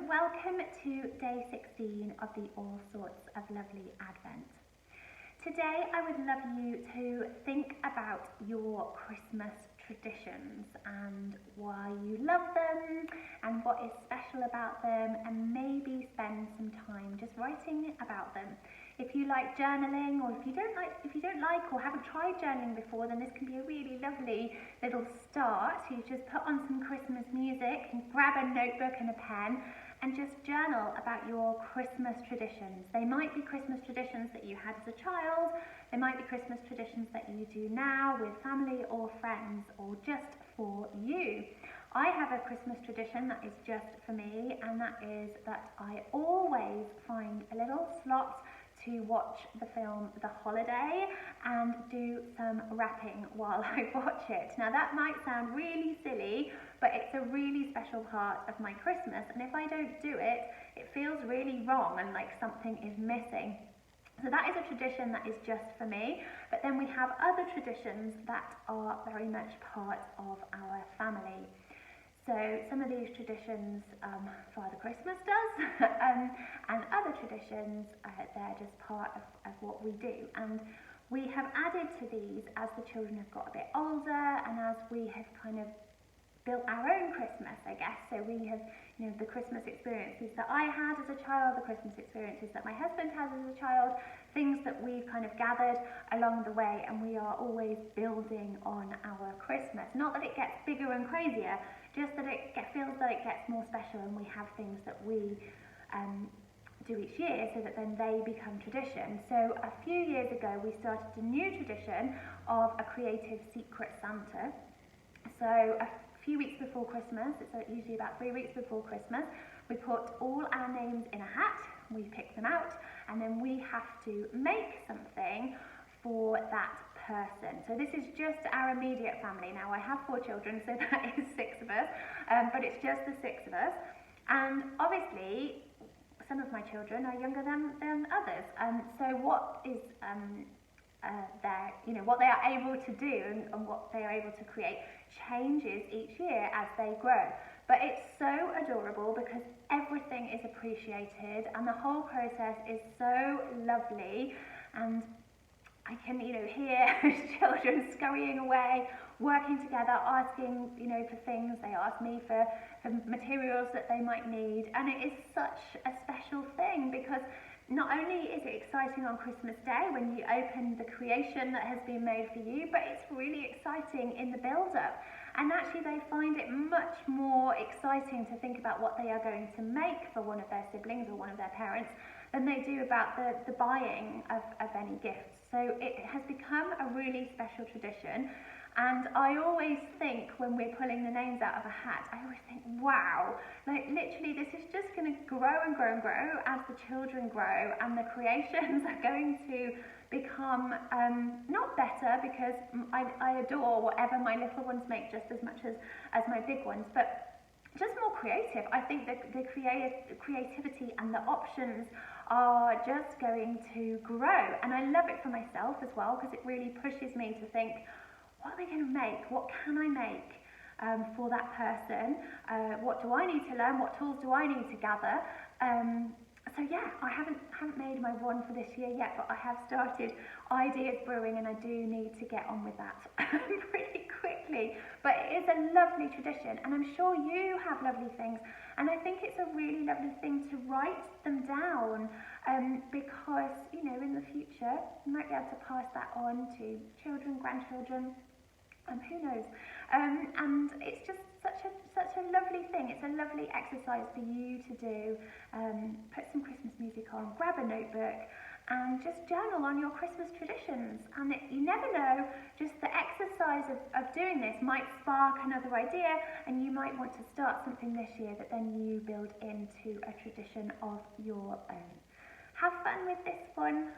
welcome to day 16 of the All Sorts of Lovely Advent. Today I would love you to think about your Christmas traditions and why you love them and what is special about them, and maybe spend some time just writing about them. If you like journaling, or if you don't like or haven't tried journaling before, then this can be a really lovely little start. You just put on some Christmas music and grab a notebook and a pen and just journal about your Christmas traditions. They might be Christmas traditions that you had as a child, they might be Christmas traditions that you do now with family or friends, or just for you. I have a Christmas tradition that is just for me, and that is that I always find a little slot to watch the film The Holiday and do some wrapping while I watch it. Now that might sound really silly, but it's a really special part of my Christmas, and if I don't do it, it feels really wrong and like something is missing. So that is a tradition that is just for me, but then we have other traditions that are very much part of our family. So some of these traditions Father Christmas does, and other traditions, they're just part of what we do. And we have added to these as the children have got a bit older, and as we have kind of built our own Christmas, I guess. So we have, the Christmas experiences that I had as a child, the Christmas experiences that my husband has as a child, things that we've kind of gathered along the way, and we are always building on our Christmas. Not that it gets bigger and crazier, just that it feels that it gets more special, and we have things that we do each year so that then they become tradition. So a few years ago we started a new tradition of a creative secret Santa. So a few weeks before Christmas, it's usually about 3 weeks before Christmas, we put all our names in a hat, we pick them out, and then we have to make something for that person. So this is just our immediate family. Now I have 4 children, so that is 6 of us, but it's just the 6 of us. And obviously some of my children are younger than others, so what is what they are able to do and what they are able to create changes each year as they grow. But it's so adorable because everything is appreciated and the whole process is so lovely, and I can hear children scurrying away, working together, asking for things. They ask me for materials that they might need, and it is such a special thing because not only is it exciting on Christmas Day when you open the creation that has been made for you, but it's really exciting in the build-up. And actually they find it much more exciting to think about what they are going to make for one of their siblings or one of their parents than they do about the buying of any gifts. So it has become a really special tradition. And I always think when we're pulling the names out of a hat, I always think, wow, like literally this is just going to grow and grow and grow as the children grow, and the creations are going to become not better, because I adore whatever my little ones make just as much as my big ones, but just more creative. I think that the creativity and the options are just going to grow, and I love it for myself as well, because it really pushes me to think, what am I going to make? What can I make for that person? What do I need to learn? What tools do I need to gather? So yeah, I haven't made my one for this year yet, but I have started ideas brewing, and I do need to get on with that pretty quickly. But it is a lovely tradition, and I'm sure you have lovely things, and I think it's a really lovely thing to write them down, because in the future you might be able to pass that on to children, grandchildren, who knows, and it's just such a lovely thing. It's a lovely exercise for you to do. Put some Christmas music on, grab a notebook, and just journal on your Christmas traditions. And you never know, just the exercise of doing this might spark another idea, and you might want to start something this year that then you build into a tradition of your own. Have fun with this one.